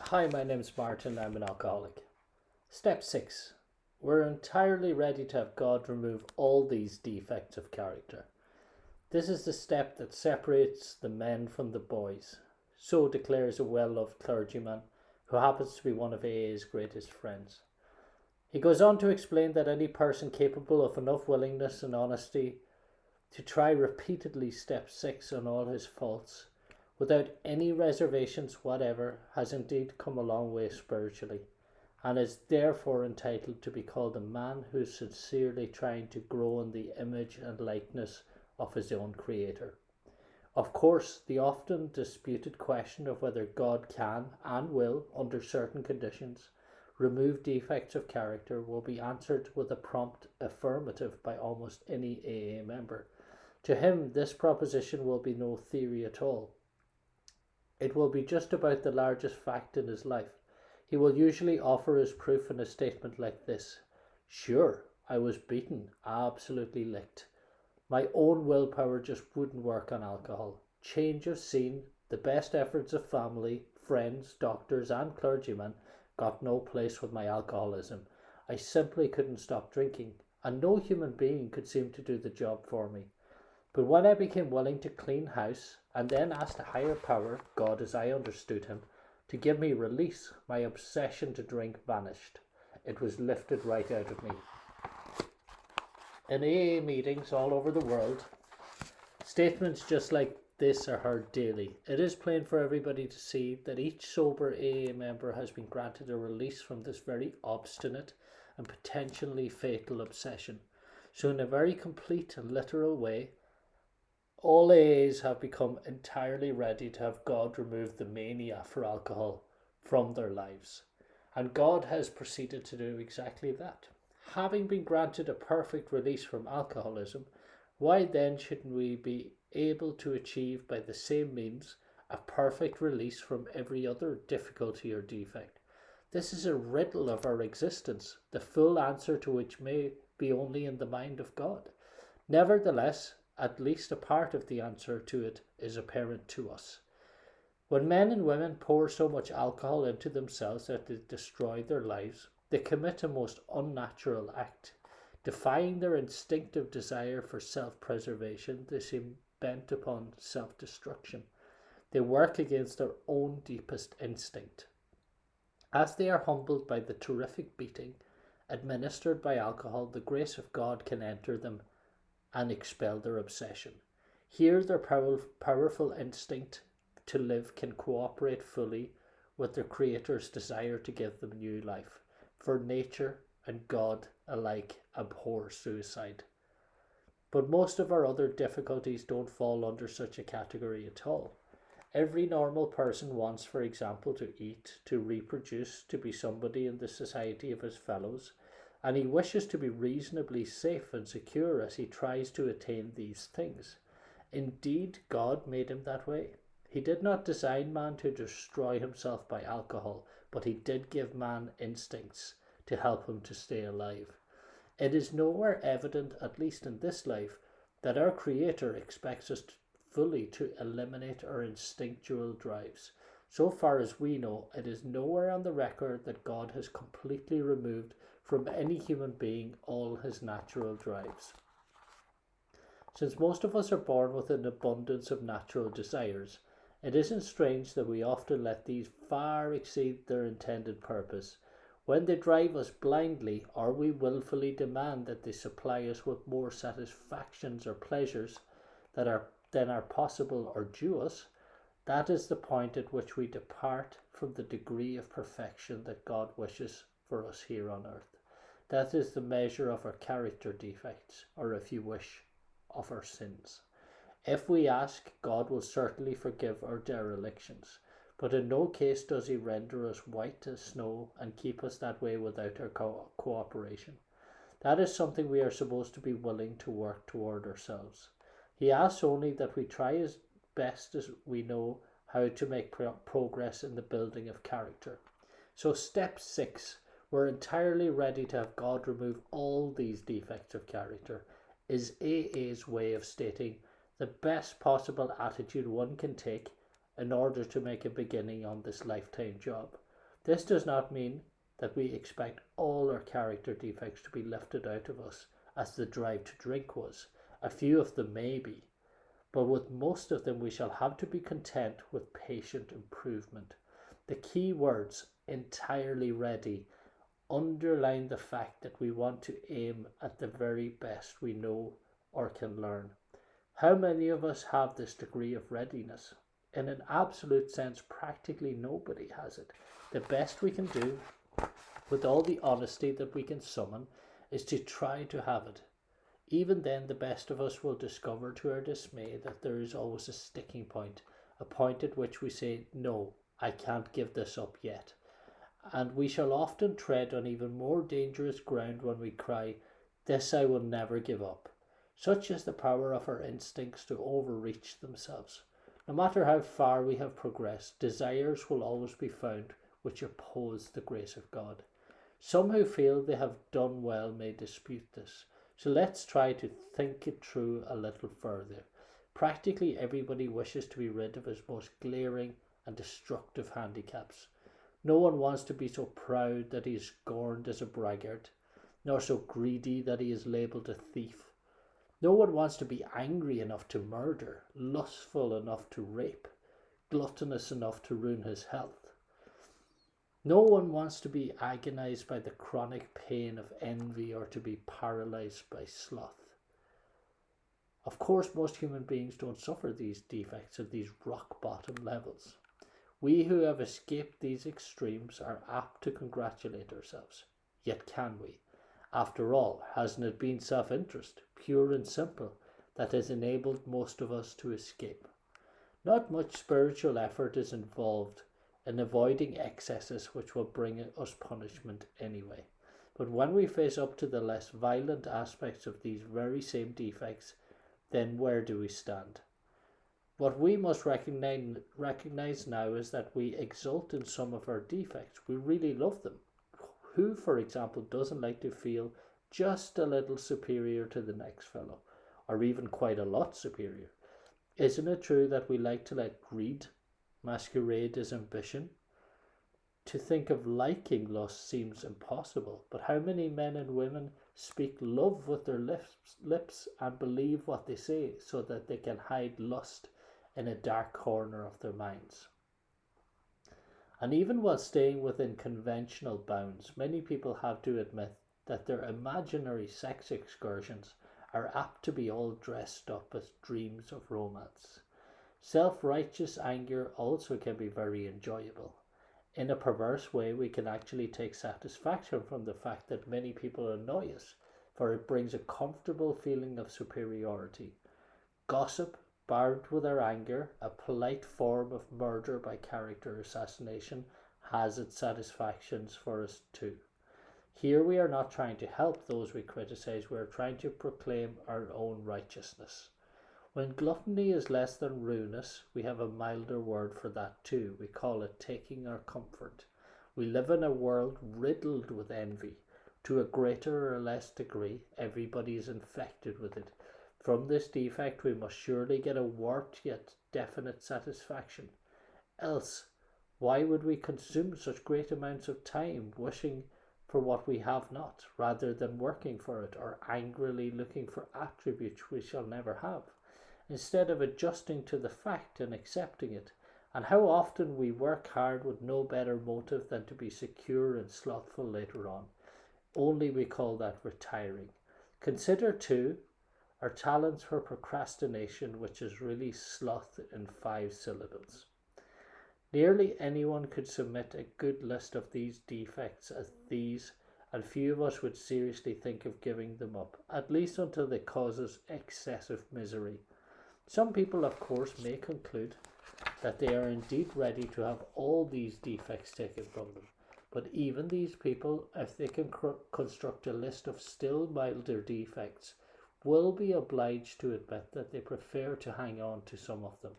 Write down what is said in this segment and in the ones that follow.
Hi, my name's Martin. I'm an alcoholic. Step 6. We're entirely ready to have God remove all these defects of character. This is the step that separates the men from the boys. So declares a well loved clergyman who happens to be one of AA's greatest friends. He goes on to explain that any person capable of enough willingness and honesty to try repeatedly step 6 on all his faults without any reservations whatever has indeed come a long way spiritually, and is therefore entitled to be called a man who is sincerely trying to grow in the image and likeness of his own Creator. Of course, the often disputed question of whether God can and will, under certain conditions, remove defects of character will be answered with a prompt affirmative by almost any AA member. To him, this proposition will be no theory at all. It will be just about the largest fact in his life. He will usually offer his proof in a statement like this: "Sure, I was beaten, absolutely licked. My own willpower just wouldn't work on alcohol. Change of scene, the best efforts of family, friends, doctors, and clergymen got no place with my alcoholism. I simply couldn't stop drinking, and no human being could seem to do the job for me. But when I became willing to clean house, and then asked a higher power, God as I understood him, to give me release, my obsession to drink vanished. It was lifted right out of me." In AA meetings all over the world, statements just like this are heard daily. It is plain for everybody to see that each sober AA member has been granted a release from this very obstinate and potentially fatal obsession. So in a very complete and literal way, all AAs have become entirely ready to have God remove the mania for alcohol from their lives. And God has proceeded to do exactly that. Having been granted a perfect release from alcoholism, why then shouldn't we be able to achieve by the same means a perfect release from every other difficulty or defect? This is a riddle of our existence, the full answer to which may be only in the mind of God. Nevertheless, at least a part of the answer to it is apparent to us. When men and women pour so much alcohol into themselves that they destroy their lives, they commit a most unnatural act. Defying their instinctive desire for self-preservation, they seem bent upon self-destruction. They work against their own deepest instinct. As they are humbled by the terrific beating administered by alcohol, the grace of God can enter them and expel their obsession. Here their powerful instinct to live can cooperate fully with their Creator's desire to give them new life, for nature and God alike abhor suicide. But most of our other difficulties don't fall under such a category at all. Every normal person wants, for example, to eat, to reproduce, to be somebody in the society of his fellows, and he wishes to be reasonably safe and secure as he tries to attain these things. Indeed, God made him that way. He did not design man to destroy himself by alcohol, but he did give man instincts to help him to stay alive. It is nowhere evident, at least in this life, that our Creator expects us fully to eliminate our instinctual drives. So far as we know, it is nowhere on the record that God has completely removed from any human being all his natural drives. Since most of us are born with an abundance of natural desires, it isn't strange that we often let these far exceed their intended purpose. When they drive us blindly, or we willfully demand that they supply us with more satisfactions or pleasures than are possible or due us, that is the point at which we depart from the degree of perfection that God wishes for us here on earth. That is the measure of our character defects, or if you wish, of our sins. If we ask, God will certainly forgive our derelictions, but in no case does he render us white as snow and keep us that way without our cooperation. That is something we are supposed to be willing to work toward ourselves. He asks only that we try as best as we know how to make progress in the building of character. So step 6, we're entirely ready to have God remove all these defects of character, is AA's way of stating the best possible attitude one can take in order to make a beginning on this lifetime job. This does not mean that we expect all our character defects to be lifted out of us as the drive to drink was. A few of them may be, but with most of them we shall have to be content with patient improvement. The key words, entirely ready, underline the fact that we want to aim at the very best we know or can learn. How many of us have this degree of readiness? In an absolute sense, practically nobody has it. The best we can do, with all the honesty that we can summon, is to try to have it. Even then, the best of us will discover to our dismay that there is always a sticking point, a point at which we say, no, I can't give this up yet. And we shall often tread on even more dangerous ground when we cry, this I will never give up. Such is the power of our instincts to overreach themselves. No matter how far we have progressed, desires will always be found which oppose the grace of God. Some who feel they have done well may dispute this. So let's try to think it through a little further. Practically everybody wishes to be rid of his most glaring and destructive handicaps. No one wants to be so proud that he is scorned as a braggart, nor so greedy that he is labelled a thief. No one wants to be angry enough to murder, lustful enough to rape, gluttonous enough to ruin his health. No one wants to be agonized by the chronic pain of envy or to be paralyzed by sloth. Of course, most human beings don't suffer these defects at these rock bottom levels. We who have escaped these extremes are apt to congratulate ourselves. Yet can we? After all, hasn't it been self-interest, pure and simple, that has enabled most of us to escape? Not much spiritual effort is involved in avoiding excesses which will bring us punishment anyway. But when we face up to the less violent aspects of these very same defects, then where do we stand? What we must recognize now is that we exult in some of our defects. We really love them. Who, for example, doesn't like to feel just a little superior to the next fellow, or even quite a lot superior? Isn't it true that we like to let greed masquerade as ambition? To think of liking lust seems impossible, but how many men and women speak love with their lips and believe what they say so that they can hide lust in a dark corner of their minds? And even while staying within conventional bounds, many people have to admit that their imaginary sex excursions are apt to be all dressed up as dreams of romance. Self-righteous anger also can be very enjoyable. In a perverse way, we can actually take satisfaction from the fact that many people annoy us, for it brings a comfortable feeling of superiority. Gossip, barbed with our anger, a polite form of murder by character assassination, has its satisfactions for us too. Here we are not trying to help those we criticize, we are trying to proclaim our own righteousness. When gluttony is less than ruinous, we have a milder word for that too. We call it taking our comfort. We live in a world riddled with envy. To a greater or less degree, everybody is infected with it. From this defect we must surely get a warped yet definite satisfaction. Else, why would we consume such great amounts of time wishing for what we have not, rather than working for it, or angrily looking for attributes we shall never have, instead of adjusting to the fact and accepting it? And how often we work hard with no better motive than to be secure and slothful later on. Only we call that retiring. Consider too our talents for procrastination, which is really sloth in 5 syllables. Nearly anyone could submit a good list of these defects as these, and few of us would seriously think of giving them up, at least until they cause us excessive misery. Some people, of course, may conclude that they are indeed ready to have all these defects taken from them. But even these people, if they can construct a list of still milder defects, will be obliged to admit that they prefer to hang on to some of them.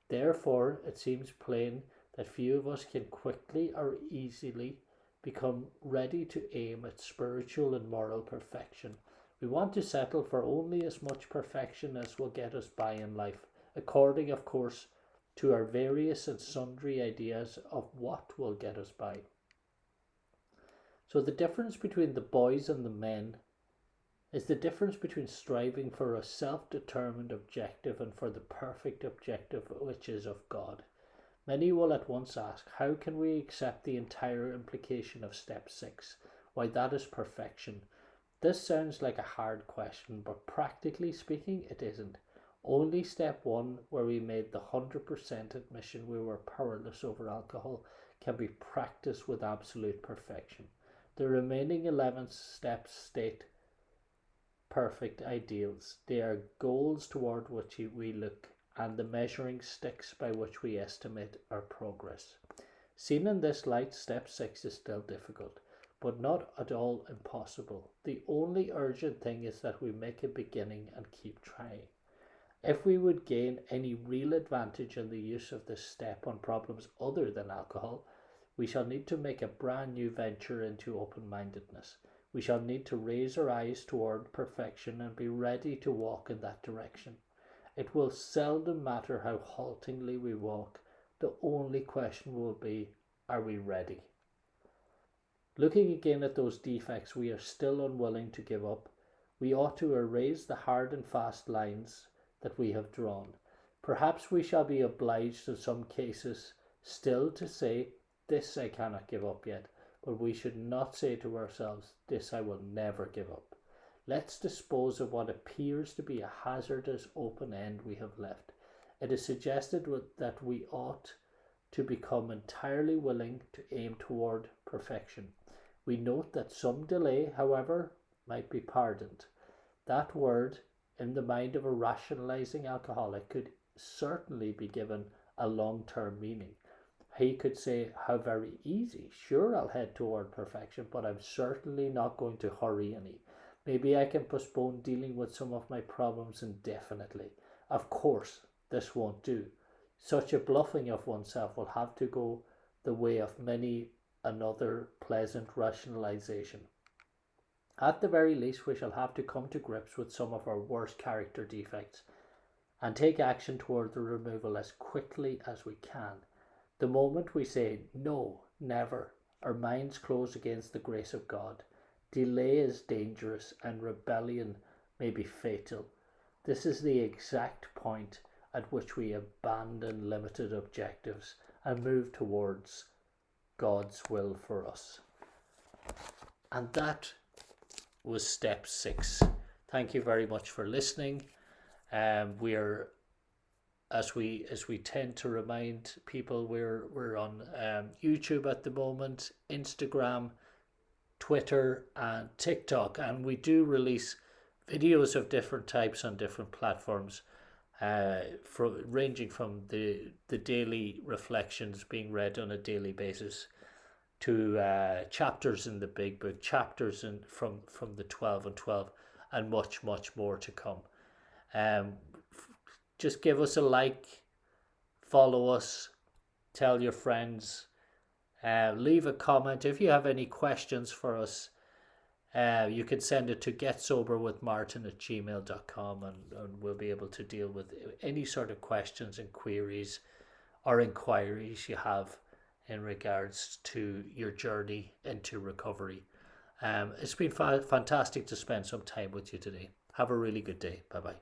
Therefore, it seems plain that few of us can quickly or easily become ready to aim at spiritual and moral perfection. We want to settle for only as much perfection as will get us by in life, according, of course, to our various and sundry ideas of what will get us by. So the difference between the boys and the men is the difference between striving for a self-determined objective and for the perfect objective, which is of God. Many will at once ask, how can we accept the entire implication of step 6? Why, that is perfection. This sounds like a hard question, but practically speaking, it isn't. Only step 1, where we made the 100% admission we were powerless over alcohol, can be practiced with absolute perfection. The remaining 11 steps state perfect ideals. They are goals toward which we look, and the measuring sticks by which we estimate our progress. Seen in this light, step 6 is still difficult, but not at all impossible. The only urgent thing is that we make a beginning and keep trying. If we would gain any real advantage in the use of this step on problems other than alcohol, we shall need to make a brand new venture into open-mindedness. We shall need to raise our eyes toward perfection and be ready to walk in that direction. It will seldom matter how haltingly we walk. The only question will be, are we ready? Looking again at those defects we are still unwilling to give up, we ought to erase the hard and fast lines that we have drawn. Perhaps we shall be obliged in some cases still to say, this I cannot give up yet, but we should not say to ourselves, this I will never give up. Let's dispose of what appears to be a hazardous open end we have left. It is suggested that we ought to become entirely willing to aim toward perfection. We note that some delay, however, might be pardoned. That word, in the mind of a rationalizing alcoholic, could certainly be given a long-term meaning. He could say, how very easy. Sure, I'll head toward perfection, but I'm certainly not going to hurry any. Maybe I can postpone dealing with some of my problems indefinitely. Of course, this won't do. Such a bluffing of oneself will have to go the way of many another pleasant rationalization. At the very least, we shall have to come to grips with some of our worst character defects and take action toward the removal as quickly as we can. The moment we say, no, never, our minds close against the grace of God. Delay is dangerous and rebellion may be fatal. This is the exact point at which we abandon limited objectives and move towards God's will for us. And that was step 6. Thank you very much for listening. We're as we tend to remind people, we're on YouTube at the moment, Instagram, Twitter and TikTok, and we do release videos of different types on different platforms, ranging from the daily reflections being read on a daily basis to chapters in the big book, chapters from the 12 and 12, and much more to come. Just give us a like, follow us, tell your friends, leave a comment. If you have any questions for us, you can send it to getsoberwithmartin@gmail.com, and we'll be able to deal with any sort of questions and queries or inquiries you have in regards to your journey into recovery. It's been fantastic to spend some time with you today. Have a really good day. Bye-bye.